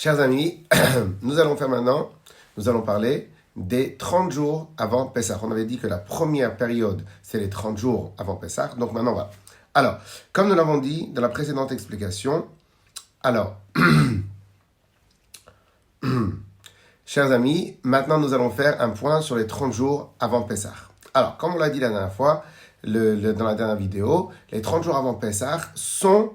Chers amis, nous allons parler des 30 jours avant Pessah. On avait dit que la première période, c'est les 30 jours avant Pessah. Donc maintenant, voilà. Alors, comme nous l'avons dit dans la précédente explication, chers amis, maintenant nous allons faire un point sur les 30 jours avant Pessah. Alors, comme on l'a dit la dernière fois, dans la dernière vidéo, les 30 jours avant Pessah sont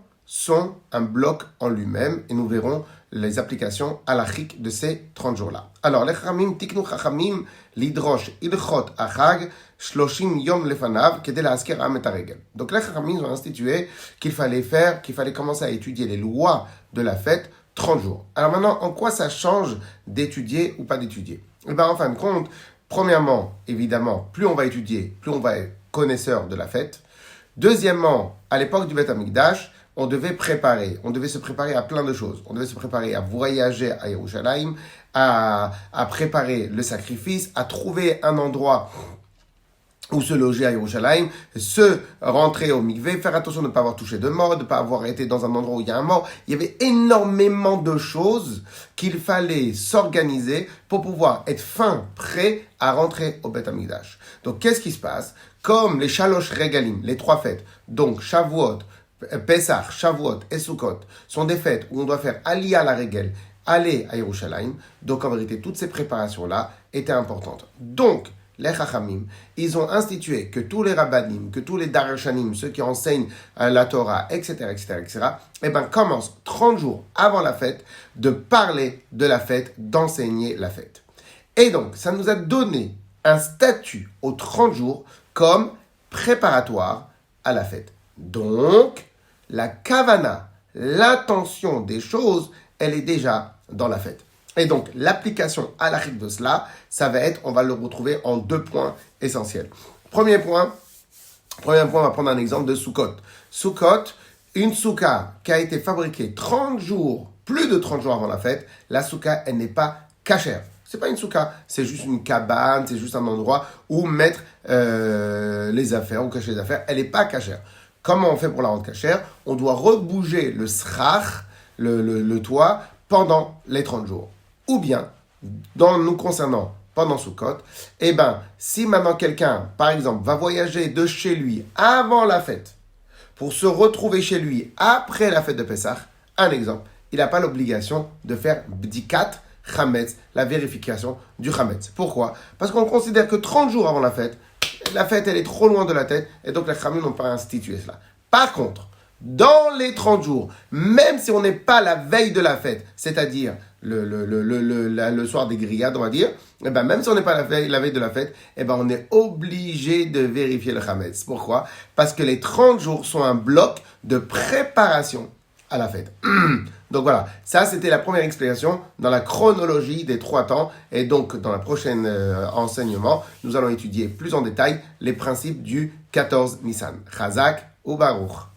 un bloc en lui-même et nous verrons les applications halachiques de ces 30 jours-là. Alors, les Chachamim, tiknu Chachamim, lidrosh, ilchot, achag, shloshim yom lefanav, kedei la'asker ha'am et haregel. Donc, les Chachamim ont institué qu'il fallait commencer à étudier les lois de la fête 30 jours. Alors maintenant, en quoi ça change d'étudier ou pas d'étudier? Eh bien, en fin de compte, premièrement, évidemment, plus on va étudier, plus on va être connaisseur de la fête. Deuxièmement, à l'époque du Beth Amikdash, on devait se préparer à plein de choses. On devait se préparer à voyager à Yerushalayim, à préparer le sacrifice, à trouver un endroit où se loger à Yerushalayim, se rentrer au mikvé, faire attention de ne pas avoir touché de mort, de ne pas avoir été dans un endroit où il y a un mort. Il y avait énormément de choses qu'il fallait s'organiser pour pouvoir être prêt à rentrer au Beth Amikdash. Donc, qu'est-ce qui se passe? Comme les Shalosh Regalim, les 3 fêtes, donc Shavuot, Pesach, Shavuot et Sukkot sont des fêtes où on doit faire Aliyah la Regel, aller à Yerushalayim. Donc en vérité, toutes ces préparations-là étaient importantes. Donc, les Chachamim, ils ont institué que tous les Rabbanim, que tous les Darashanim, ceux qui enseignent la Torah, etc., commencent 30 jours avant la fête de parler de la fête, d'enseigner la fête. Et donc, ça nous a donné un statut aux 30 jours comme préparatoire à la fête. Donc, la kavana, l'intention des choses, elle est déjà dans la fête. Et donc, l'application halachique de cela, on va le retrouver en 2 points essentiels. Premier point, on va prendre un exemple de Sukkot. Sukkot, une souka qui a été fabriquée 30 jours, plus de 30 jours avant la fête, la souka, elle n'est pas cachère. C'est pas une souka, c'est juste une cabane, c'est juste un endroit où mettre les affaires, ou cacher les affaires. Elle n'est pas cachère. Comment on fait pour la rendre cachère? On doit rebouger le srach, le toit, pendant les 30 jours. Ou bien, nous concernant pendant Sukkot, si maintenant quelqu'un, par exemple, va voyager de chez lui avant la fête, pour se retrouver chez lui après la fête de Pessah, un exemple, il n'a pas l'obligation de faire bdikat chametz, la vérification du chametz. Pourquoi? Parce qu'on considère que 30 jours avant la fête, elle est trop loin de la tête, et donc les Chachamim n'ont pas institué cela. Par contre, dans les 30 jours, même si on n'est pas la veille de la fête, c'est-à-dire le soir des grillades, on va dire, même si on n'est pas la veille de la fête, on est obligé de vérifier le chametz. Pourquoi? Parce que les 30 jours sont un bloc de préparation à la fête. Donc voilà, ça c'était la première explication dans la chronologie des 3 temps. Et donc dans la prochaine enseignement, nous allons étudier plus en détail les principes du 14 Nissan. Chazak ou Baruch.